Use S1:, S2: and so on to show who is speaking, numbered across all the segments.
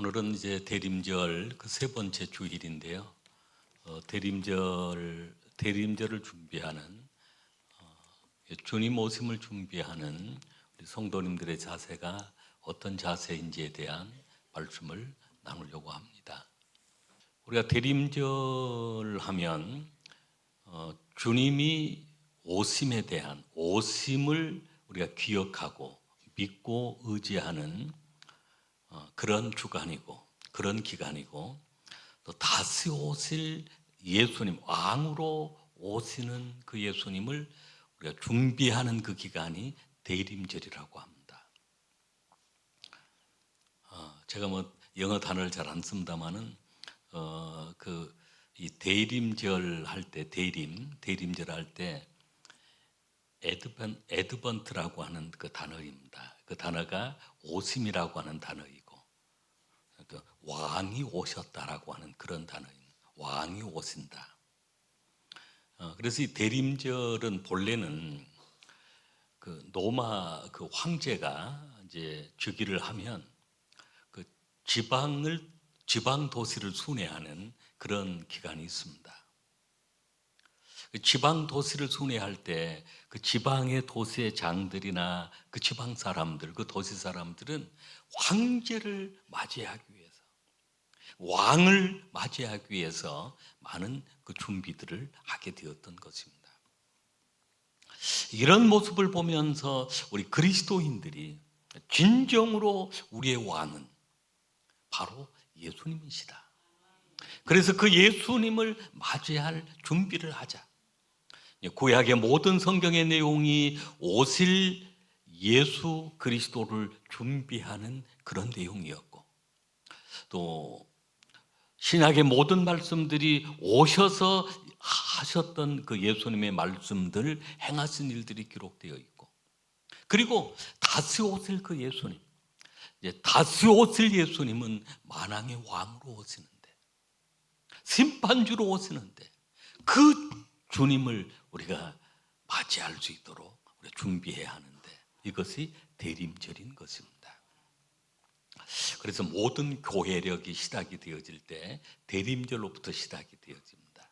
S1: 오늘은 이제 대림절 그 세 번째 주일인데요. 대림절을 준비하는 주님 오심을 준비하는 우리 성도님들의 자세가 어떤 자세인지에 대한 말씀을 나누려고 합니다. 우리가 대림절 하면 주님이 오심에 대한 오심을 우리가 기억하고 믿고 의지하는 그런 주간이고 그런 기간이고, 또 다시 오실 예수님, 왕으로 오시는 그 예수님을 우리가 준비하는 그 기간이 대림절이라고 합니다. 제가 영어 단어를 잘 안 씁니다만은 이 대림절 할 때 대림절 할 때 에드번트라고 하는 그 단어입니다. 그 단어가 오심이라고 하는 단어이고, 왕이 오셨다라고 하는 그런 단어입니다. 왕이 오신다. 그래서 이 대림절은 본래는 그 로마 그 황제가 이제 즉위를 하면 그 지방 도시를 순회하는 그런 기간이 있습니다. 그 지방 도시를 순회할 때 그 지방의 도시의 장들이나 그 지방 사람들, 그 도시 사람들은 황제를 맞이하기 위해서, 왕을 맞이하기 위해서 많은 그 준비들을 하게 되었던 것입니다. 이런 모습을 보면서 우리 그리스도인들이 진정으로 우리의 왕은 바로 예수님이시다. 그래서 그 예수님을 맞이할 준비를 하자. 구약의 모든 성경의 내용이 오실 예수 그리스도를 준비하는 그런 내용이었고, 또 신약의 모든 말씀들이 오셔서 하셨던 그 예수님의 말씀들, 행하신 일들이 기록되어 있고, 그리고 다시 오실 그 예수님, 이제 다시 오실 예수님은 만왕의 왕으로 오시는데, 심판주로 오시는데, 그 주님을 우리가 맞이할 수 있도록 우리가 준비해야 하는데, 이것이 대림절인 것입니다. 그래서 모든 교회력이 시작이 되어질 때 대림절로부터 시작이 되어집니다.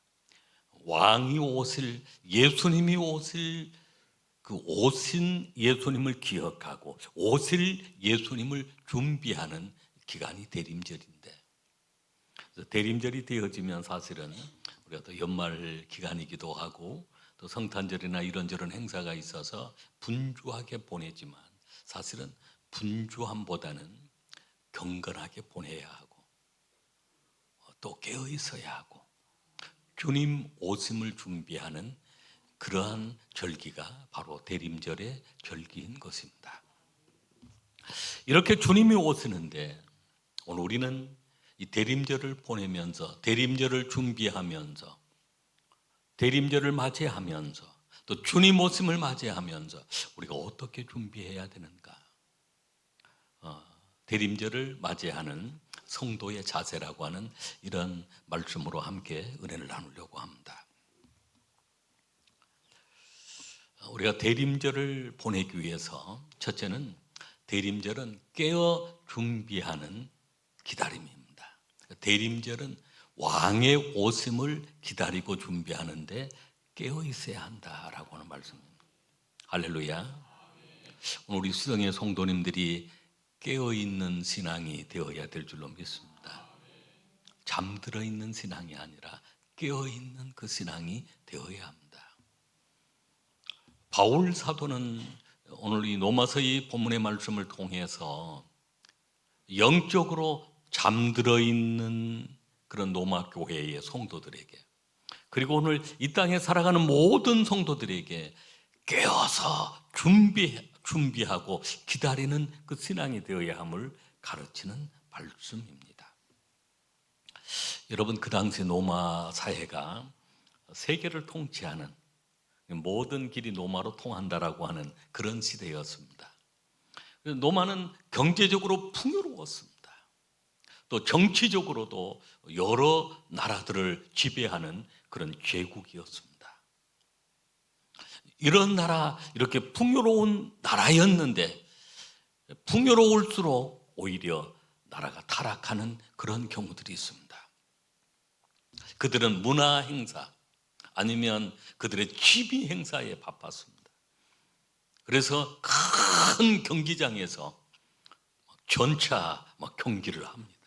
S1: 왕이 오실, 예수님이 오실 그 오신 예수님을 기억하고 오실 예수님을 준비하는 기간이 대림절인데, 그래서 대림절이 되어지면 사실은 우리가 또 연말 기간이기도 하고 또 성탄절이나 이런저런 행사가 있어서 분주하게 보내지만, 사실은 분주함보다는 경건하게 보내야 하고 또 깨어 있어야 하고 주님 오심을 준비하는 그러한 절기가 바로 대림절의 절기인 것입니다. 이렇게 주님이 오시는데, 오늘 우리는 이 대림절을 보내면서, 대림절을 준비하면서, 대림절을 맞이하면서, 또 주님 오심을 맞이하면서 우리가 어떻게 준비해야 되는가? 대림절을 맞이하는 성도의 자세라고 하는 이런 말씀으로 함께 은혜를 나누려고 합니다. 우리가 대림절을 보내기 위해서 첫째는, 대림절은 깨어 준비하는 기다림입니다. 대림절은 왕의 오심을 기다리고 준비하는데 깨어 있어야 한다라고 하는 말씀입니다. 할렐루야. 오늘 우리 수정의 성도님들이 깨어있는 신앙이 되어야 될 줄로 믿습니다. 잠들어 있는 신앙이 아니라 깨어있는 그 신앙이 되어야 합니다. 바울 사도는 오늘 이 로마서 이 본문의 말씀을 통해서 영적으로 잠들어 있는 그런 로마 교회의 성도들에게, 그리고 오늘 이 땅에 살아가는 모든 성도들에게 깨어서 준비하고 기다리는 그 신앙이 되어야 함을 가르치는 말씀입니다. 여러분, 그 당시 로마 사회가 세계를 통치하는, 모든 길이 로마로 통한다라고 하는 그런 시대였습니다. 로마는 경제적으로 풍요로웠습니다. 또 정치적으로도 여러 나라들을 지배하는 그런 제국이었습니다. 이런 나라, 이렇게 풍요로운 나라였는데 풍요로울수록 오히려 나라가 타락하는 그런 경우들이 있습니다. 그들은 문화 행사 아니면 그들의 취미 행사에 바빴습니다. 그래서 큰 경기장에서 전차 경기를 합니다.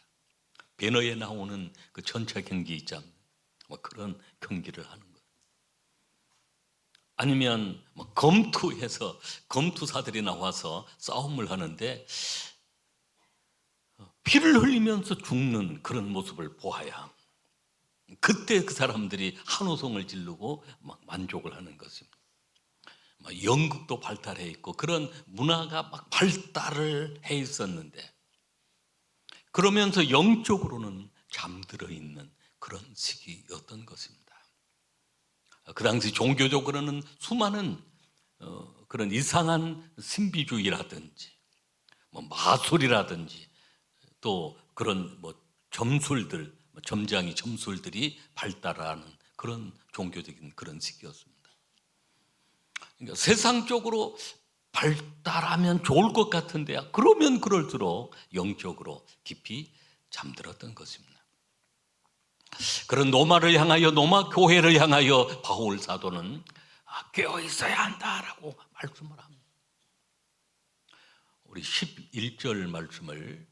S1: 배너에 나오는 그 전차 경기 있잖아요. 그런 경기를 하는 거예요. 아니면 검투해서 검투사들이 나와서 싸움을 하는데 피를 흘리면서 죽는 그런 모습을 보아야 그때 그 사람들이 한호성을 지르고 만족을 하는 것입니다. 연극도 발달해 있고 그런 문화가 발달을 해 있었는데 그러면서 영적으로는 잠들어 있는 그런 시기였던 것입니다. 그 당시 종교적으로는 수많은 그런 이상한 신비주의라든지 마술이라든지 또 그런 점술들, 점장이 점술들이 발달하는 그런 종교적인 그런 시기였습니다. 그러니까 세상적으로 발달하면 좋을 것 같은데 그러면 그럴수록 영적으로 깊이 잠들었던 것입니다. 그런 노마를 향하여 노마 교회를 향하여 바울 사도는 깨어 있어야 한다라고 말씀을 합니다. 우리 11절 말씀을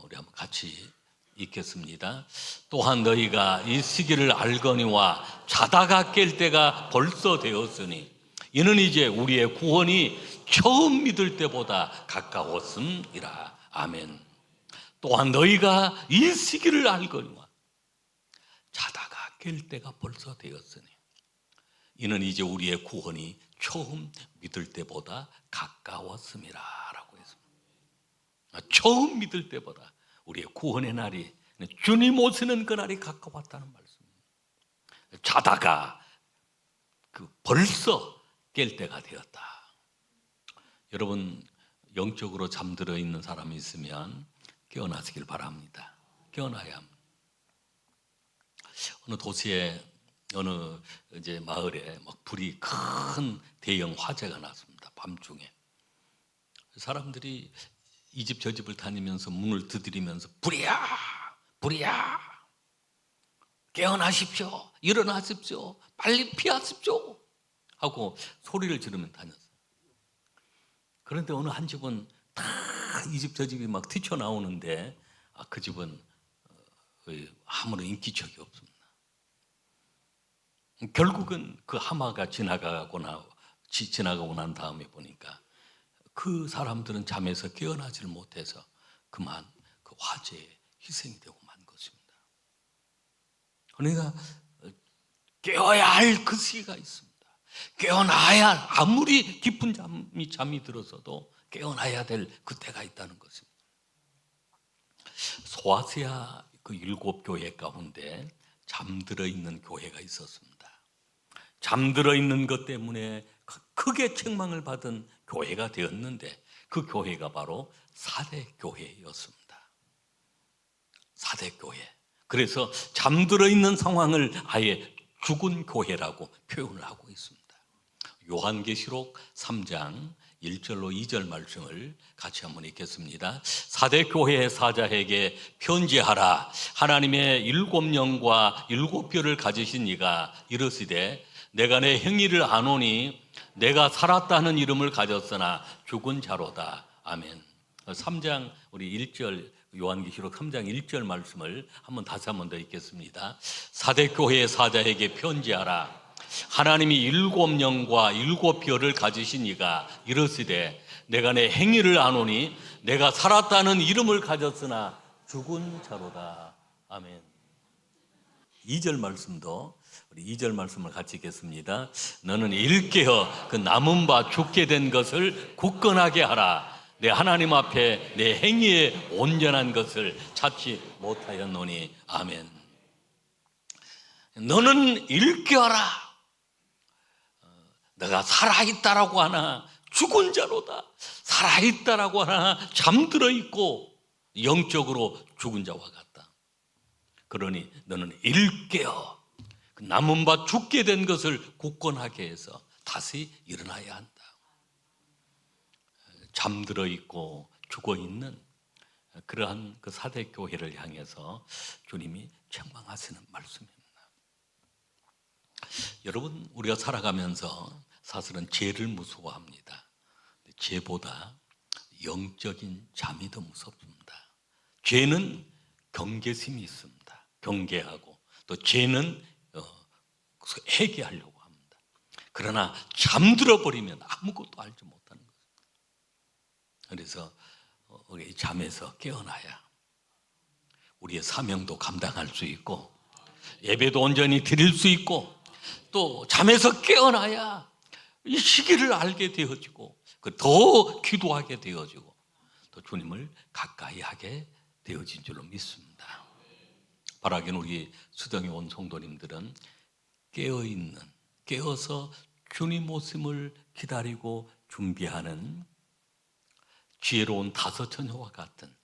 S1: 우리 한번 같이 읽겠습니다. 또한 너희가 이 시기를 알거니와 자다가 깰 때가 벌써 되었으니 이는 이제 우리의 구원이 처음 믿을 때보다 가까웠음이라. 아멘. 또한 너희가 이 시기를 알거니와 자다가 깰 때가 벌써 되었으니 이는 이제 우리의 구원이 처음 믿을 때보다 가까웠음이라 라고 했습니다. 처음 믿을 때보다 우리의 구원의 날이, 주님 오시는 그 날이 가까웠다는 말씀입니다. 자다가 벌써 깰 때가 되었다. 여러분, 영적으로 잠들어 있는 사람이 있으면 깨어나시길 바랍니다. 깨어나야 합니다. 어느 도시에 어느 이제 마을에 불이 큰 대형 화재가 났습니다. 밤중에 사람들이 이 집 저 집을 다니면서 문을 두드리면서 불이야, 불이야, 깨어나십시오, 일어나십시오, 빨리 피하십시오 하고 소리를 지르면 다녔어요. 그런데 어느 한 집은 다 이 집 저 집이 튀쳐나오는데 그 집은 아무런 인기척이 없습니다. 결국은 그 하마가 지나가고 난 다음에 보니까 그 사람들은 잠에서 깨어나지를 못해서 그만 그 화재에 희생이 되고 만 것입니다. 그러니까 깨어야 할 그 시기가 있습니다. 깨어나야 할, 아무리 깊은 잠이 들어서도 깨어나야 될 그때가 있다는 것입니다. 소아시아 그 7교회 가운데 잠들어 있는 교회가 있었습니다. 잠들어 있는 것 때문에 크게 책망을 받은 교회가 되었는데 그 교회가 바로 사대교회였습니다. 사대교회. 그래서 잠들어 있는 상황을 아예 죽은 교회라고 표현을 하고 있습니다. 요한계시록 3장 1절로 2절 말씀을 같이 한번 읽겠습니다. 사대교회의 사자에게 편지하라. 하나님의 7영과 7뼈를 가지신 이가 이르시되 내가 내 행위를 아노니 내가 살았다는 이름을 가졌으나 죽은 자로다. 아멘. 3장 우리 1절 요한계시록 3장 1절 말씀을 다시 한 번 더 읽겠습니다. 사대교회의 사자에게 편지하라. 하나님이 7영과 7뼈를 가지신 이가 이르시되 내가 내 행위를 아노니 내가 살았다는 이름을 가졌으나 죽은 자로다. 아멘. 2절 말씀도 우리 2절 말씀을 같이 읽겠습니다. 너는 일깨어 그 남은 바 죽게 된 것을 굳건하게 하라. 내 하나님 앞에 내 행위에 온전한 것을 찾지 못하였노니. 아멘. 너는 일깨어라. 내가 살아있다라고 하나 죽은 자로다. 살아있다라고 하나 잠들어 있고 영적으로 죽은 자와 같다. 그러니 너는 일깨어 남은 바 죽게 된 것을 굳건하게 해서 다시 일어나야 한다. 잠들어 있고 죽어 있는 그러한 그 사대 교회를 향해서 주님이 책망하시는 말씀입니다. 여러분, 우리가 살아가면서 사실은 죄를 무서워합니다. 죄보다 영적인 잠이 더 무섭습니다. 죄는 경계심이 있습니다. 경계하고 또 죄는 회개하려고 합니다. 그러나 잠들어 버리면 아무것도 알지 못하는 것입니다. 그래서 우리 잠에서 깨어나야 우리의 사명도 감당할 수 있고 예배도 온전히 드릴 수 있고 또 잠에서 깨어나야 이 시기를 알게 되어지고 더 기도하게 되어지고 또 주님을 가까이 하게 되어진 줄로 믿습니다. 바라긴 우리 수동에 온 성도님들은 깨어서 주님 오심을 기다리고 준비하는 지혜로운 다섯 처녀와 같은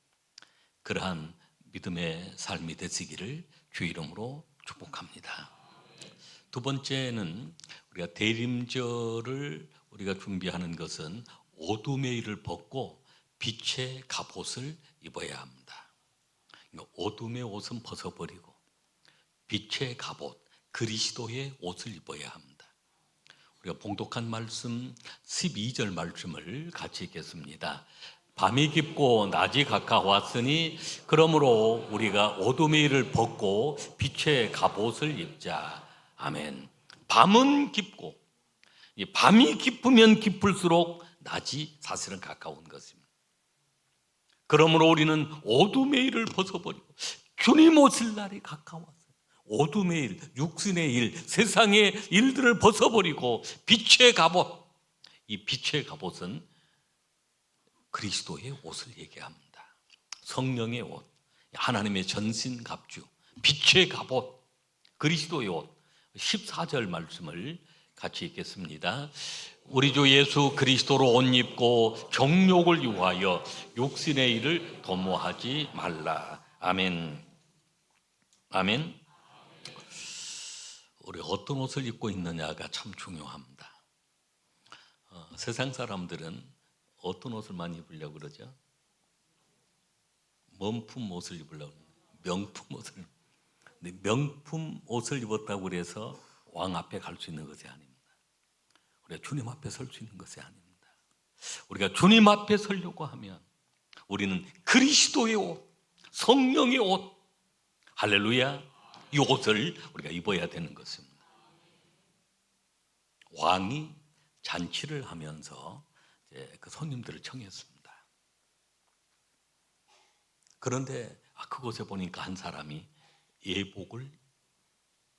S1: 그러한 믿음의 삶이 되시기를 주 이름으로 축복합니다. 두 번째는 우리가 대림절을 우리가 준비하는 것은 어둠의 일을 벗고 빛의 갑옷을 입어야 합니다. 어둠의 옷은 벗어버리고 빛의 갑옷, 그리스도의 옷을 입어야 합니다. 우리가 봉독한 말씀 12절 말씀을 같이 읽겠습니다. 밤이 깊고 낮이 가까웠으니 그러므로 우리가 어둠의 일을 벗고 빛의 갑옷을 입자. 아멘. 밤은 깊고 밤이 깊으면 깊을수록 낮이 사실은 가까운 것입니다. 그러므로 우리는 어둠의 일을 벗어버리고 주님 오실 날이 가까웠어요. 어둠의 일, 육신의 일, 세상의 일들을 벗어버리고 빛의 갑옷, 이 빛의 갑옷은 그리스도의 옷을 얘기합니다. 성령의 옷, 하나님의 전신갑주, 빛의 갑옷, 그리스도의 옷. 14절 말씀을 같이 읽겠습니다. 우리 주 예수 그리스도로 옷 입고 정욕을 유하여 육신의 일을 도모하지 말라. 아멘. 아멘. 우리 어떤 옷을 입고 있느냐가 참 중요합니다. 세상 사람들은 어떤 옷을 많이 입으려고 그러죠? 명품 옷을 입으려고 그러죠. 명품 옷을. 근데 명품 옷을 입었다고 해서 왕 앞에 갈 수 있는 것이 아닙니다. 우리가 주님 앞에 설 수 있는 것이 아닙니다. 우리가 주님 앞에 서려고 하면 우리는 그리스도의 옷, 성령의 옷, 할렐루야, 이 옷을 우리가 입어야 되는 것입니다. 왕이 잔치를 하면서 그 손님들을 청했습니다. 그런데 그곳에 보니까 한 사람이 예복을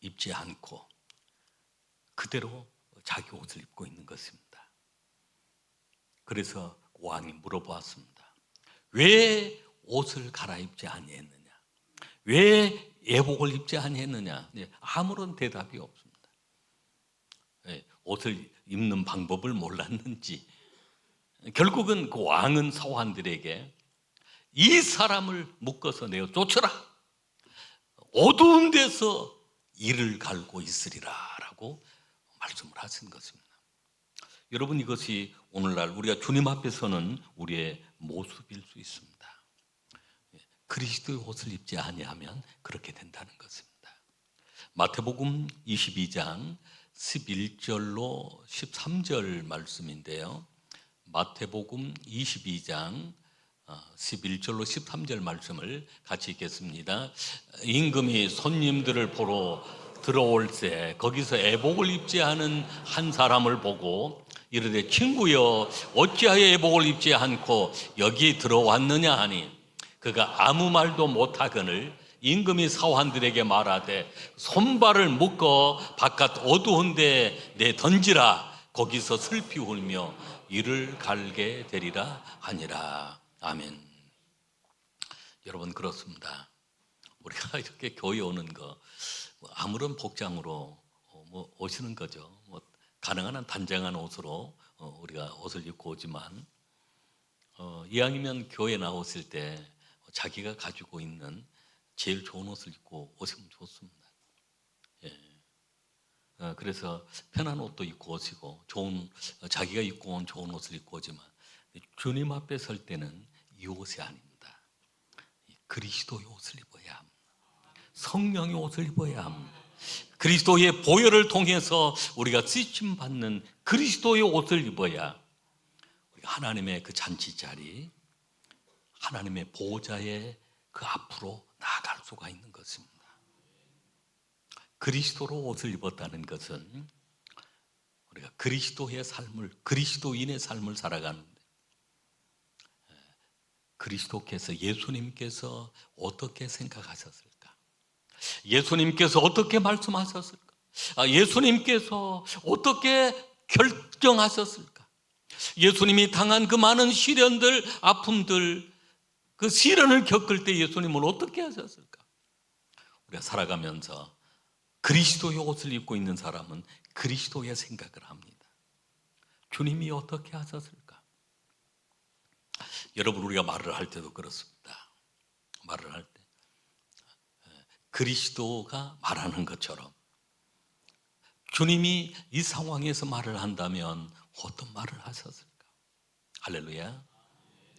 S1: 입지 않고 그대로 자기 옷을 입고 있는 것입니다. 그래서 왕이 물어보았습니다. 왜 옷을 갈아입지 아니했느냐? 왜 예복을 입지 아니했느냐? 아무런 대답이 없습니다. 옷을 입는 방법을 몰랐는지 결국은 그 왕은 사환들에게 이 사람을 묶어서 내어 쫓으라. 어두운 데서 이를 갈고 있으리라 라고 말씀을 하신 것입니다. 여러분, 이것이 오늘날 우리가 주님 앞에서는 우리의 모습일 수 있습니다. 그리스도의 옷을 입지 아니하면 그렇게 된다는 것입니다. 마태복음 22장 11절로 13절 말씀인데요. 마태복음 22장 11절로 13절 말씀을 같이 읽겠습니다. 임금이 손님들을 보러 들어올 때 거기서 애복을 입지 않은 한 사람을 보고 이르되 친구여 어찌하여 애복을 입지 않고 여기 들어왔느냐 하니 그가 아무 말도 못하거늘 임금이 사환들에게 말하되 손발을 묶어 바깥 어두운 데 내 던지라. 거기서 슬피 울며 이를 갈게 되리라 하니라. 아멘. 여러분, 그렇습니다. 우리가 이렇게 교회 오는 거 아무런 복장으로 오시는 거죠. 가능한 한 단정한 옷으로 우리가 옷을 입고 오지만 이왕이면 교회 나오실 때 자기가 가지고 있는 제일 좋은 옷을 입고 오시면 좋습니다. 그래서 편한 옷도 입고 오시고 자기가 입고 온 좋은 옷을 입고 오지만 주님 앞에 설 때는 이 옷이 아닙니다. 그리스도의 옷을 입어야 합니다. 성령의 옷을 입어야 합니다. 그리스도의 보혈을 통해서 우리가 씻임 받는 그리스도의 옷을 입어야 우리가 하나님의 그 잔치자리, 하나님의 보호자의 그 앞으로 나아갈 수가 있는 것입니다. 그리스도로 옷을 입었다는 것은 우리가 그리스도의 삶을, 그리스도인의 삶을 살아가는데, 그리스도께서, 예수님께서 어떻게 생각하셨을까? 예수님께서 어떻게 말씀하셨을까? 예수님께서 어떻게 결정하셨을까? 예수님이 당한 그 많은 시련들, 아픔들, 그 시련을 겪을 때 예수님은 어떻게 하셨을까? 우리가 살아가면서 그리스도의 옷을 입고 있는 사람은 그리스도의 생각을 합니다. 주님이 어떻게 하셨을까? 여러분, 우리가 말을 할 때도 그렇습니다. 말을 할 때 그리스도가 말하는 것처럼 주님이 이 상황에서 말을 한다면 어떤 말을 하셨을까? 할렐루야.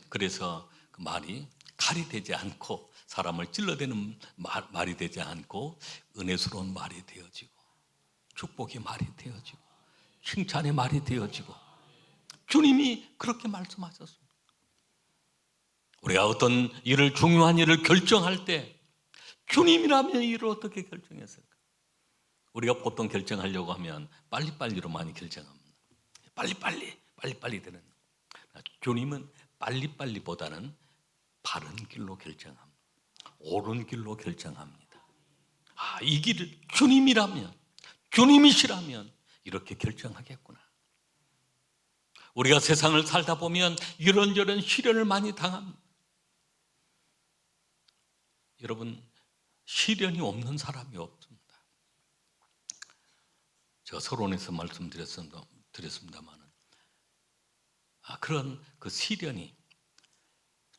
S1: 그래서 그 말이 칼이 되지 않고 사람을 찔러대는 말이 되지 않고 은혜스러운 말이 되어지고 축복의 말이 되어지고 칭찬의 말이 되어지고, 주님이 그렇게 말씀하셨습니다. 우리가 어떤 일을, 중요한 일을 결정할 때 주님이라면 이 일을 어떻게 결정했을까? 우리가 보통 결정하려고 하면 빨리빨리로 많이 결정합니다. 빨리빨리 되는. 주님은 빨리빨리보다는 바른 길로 결정합니다. 옳은 길로 결정합니다. 이 길을 주님이라면, 주님이시라면 이렇게 결정하겠구나. 우리가 세상을 살다 보면 이런저런 시련을 많이 당합니다. 여러분, 시련이 없는 사람이 없습니다. 제가 서론에서 말씀드렸습니다만 그런 그 시련이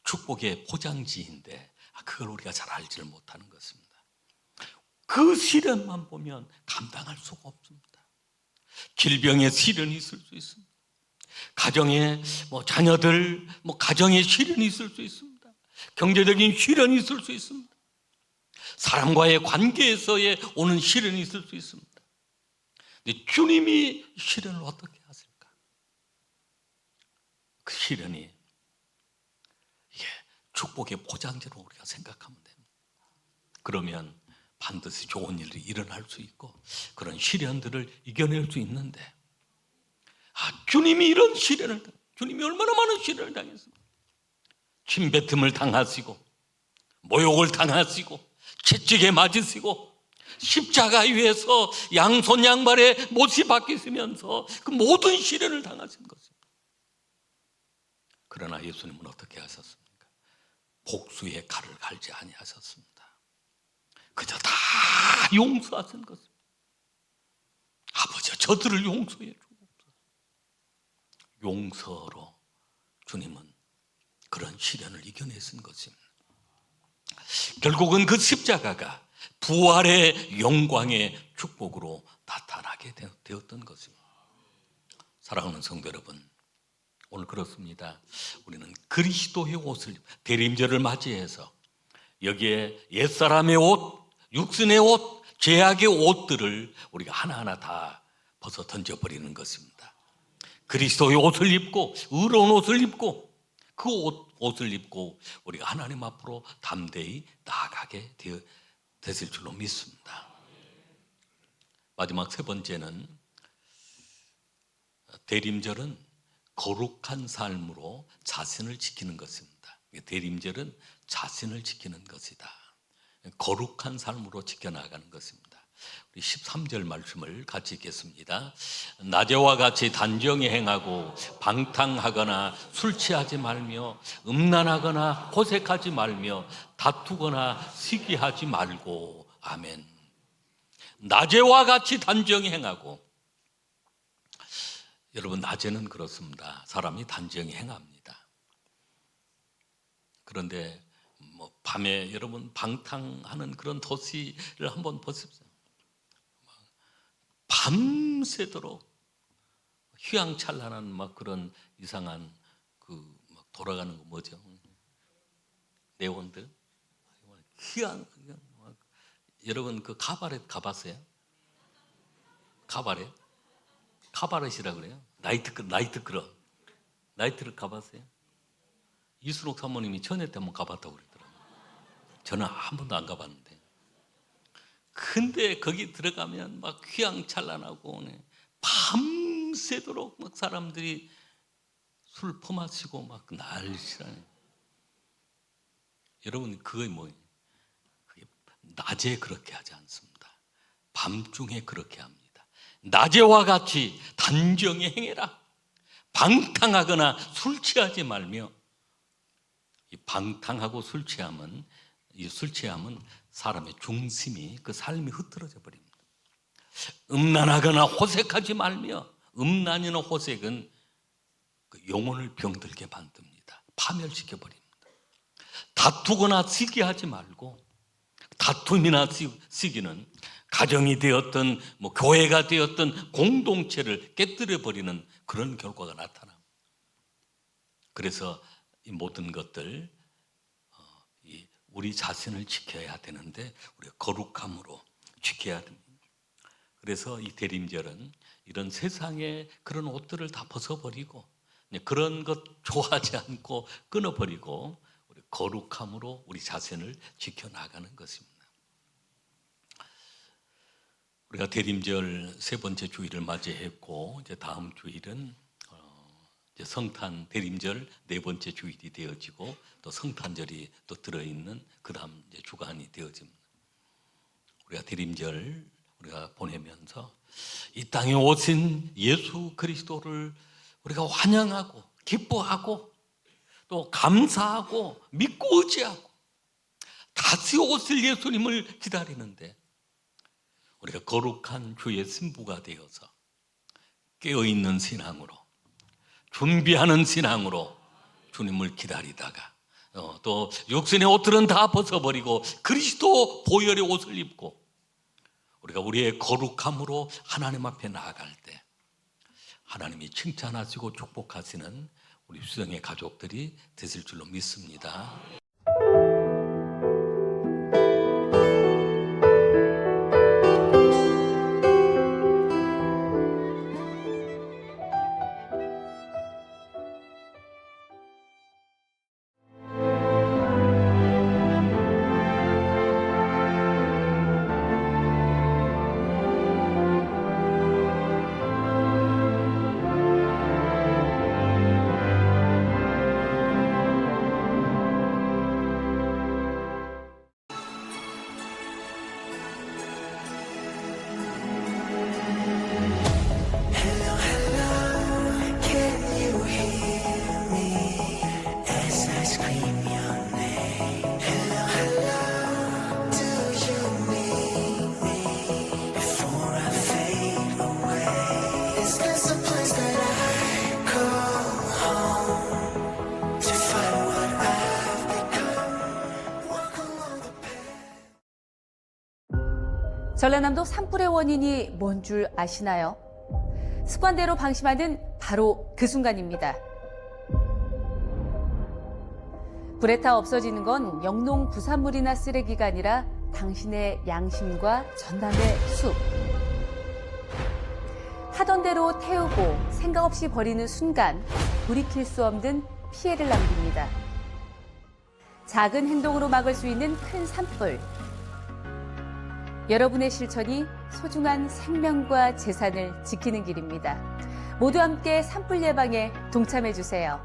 S1: 축복의 포장지인데 그걸 우리가 잘 알지를 못하는 것입니다. 그 시련만 보면 감당할 수가 없습니다. 질병의 시련이 있을 수 있습니다. 가정의 자녀들, 가정의 시련이 있을 수 있습니다. 경제적인 시련이 있을 수 있습니다. 사람과의 관계에서의 오는 시련이 있을 수 있습니다. 근데 주님이 시련을 어떻게 하실까? 그 시련이 이게 축복의 포장지로 우리가 생각하면 됩니다. 그러면 반드시 좋은 일이 일어날 수 있고 그런 시련들을 이겨낼 수 있는데, 주님이 이런 시련을, 주님이 얼마나 많은 시련을 당했습니까? 침뱉음을 당하시고 모욕을 당하시고 채찍에 맞으시고 십자가 위에서 양손 양발에 못이 박히시면서 그 모든 시련을 당하신 것입니다. 그러나 예수님은 어떻게 하셨습니까? 복수의 칼을 갈지 아니하셨습니다. 그저 다 용서하신 것입니다. 아버지여, 저들을 용서해 주옵소서. 용서로 주님은 그런 시련을 이겨내신 것입니다. 결국은 그 십자가가 부활의 영광의 축복으로 나타나게 되었던 것입니다. 사랑하는 성도 여러분, 오늘 그렇습니다. 우리는 그리스도의 옷을, 대림절을 맞이해서 여기에 옛사람의 옷, 육신의 옷, 죄악의 옷들을 우리가 하나하나 다 벗어 던져버리는 것입니다. 그리스도의 옷을 입고, 의로운 옷을 입고, 그 옷을 입고 우리가 하나님 앞으로 담대히 나아가게 됐을 줄로 믿습니다. 마지막 세 번째는, 대림절은 거룩한 삶으로 자신을 지키는 것입니다. 대림절은 자신을 지키는 것이다. 거룩한 삶으로 지켜나가는 것입니다. 우리 13절 말씀을 같이 읽겠습니다. 낮에와 같이 단정히 행하고 방탕하거나 술 취하지 말며 음란하거나 호색하지 말며 다투거나 시기하지 말고. 아멘. 낮에와 같이 단정히 행하고, 여러분, 낮에는 그렇습니다. 사람이 단정히 행합니다. 그런데 밤에 여러분 방탕하는 그런 도시를 한번 보십시오. 밤새도록 휘황찬란한 그런 이상한 막 돌아가는 거 뭐죠? 네온들, 희한. 여러분 그 카바렛 가봤어요? 카바렛? 카바렛이라 그래요. 나이트클럽 가봤어요? 이순옥 사모님이 전에 때 한번 가봤다고 그러더라고요. 저는 한 번도 안 가봤는데. 근데 거기 들어가면 막 휘황찬란하고 밤새도록 막 사람들이 술 퍼마시고 막 난리치라네. 여러분 그게 뭐예요? 그게 낮에 그렇게 하지 않습니다. 밤중에 그렇게 합니다. 낮에와 같이 단정히 행해라. 방탕하거나 술 취하지 말며. 이 방탕하고 술 취함은 사람의 중심이 그 삶이 흐트러져 버립니다. 음란하거나 호색하지 말며. 음란이나 호색은 그 영혼을 병들게 만듭니다. 파멸시켜 버립니다. 다투거나 시기하지 말고. 다툼이나 시기는 가정이 되었든 교회가 되었든 공동체를 깨뜨려 버리는 그런 결과가 나타납니다. 그래서 이 모든 것들 우리 자신을 지켜야 되는데 우리가 거룩함으로 지켜야 됩니다. 그래서 이 대림절은 이런 세상의 그런 옷들을 다 벗어버리고 그런 것 좋아하지 않고 끊어버리고 우리 거룩함으로 우리 자신을 지켜나가는 것입니다. 우리가 대림절 세 번째 주일을 맞이했고 이제 다음 주일은 이제 성탄 대림절 네 번째 주일이 되어지고 또 성탄절이 또 들어있는 그 다음 이제 주간이 되어집니다. 우리가 대림절 우리가 보내면서 이 땅에 오신 예수 그리스도를 우리가 환영하고 기뻐하고 또 감사하고 믿고 의지하고 다시 오실 예수님을 기다리는데 우리가 거룩한 주의 신부가 되어서 깨어있는 신앙으로 준비하는 신앙으로 주님을 기다리다가 또 육신의 옷들은 다 벗어버리고 그리스도 보혈의 옷을 입고 우리가 우리의 거룩함으로 하나님 앞에 나아갈 때 하나님이 칭찬하시고 축복하시는 우리 수정의 가족들이 되실 줄로 믿습니다.
S2: 전라남도 산불의 원인이 뭔 줄 아시나요? 습관대로 방심하는 바로 그 순간입니다. 불에 타 없어지는 건 영농 부산물이나 쓰레기가 아니라 당신의 양심과 전남의 숲. 하던 대로 태우고 생각 없이 버리는 순간 돌이킬 수 없는 피해를 남깁니다. 작은 행동으로 막을 수 있는 큰 산불. 여러분의 실천이 소중한 생명과 재산을 지키는 길입니다. 모두 함께 산불 예방에 동참해 주세요.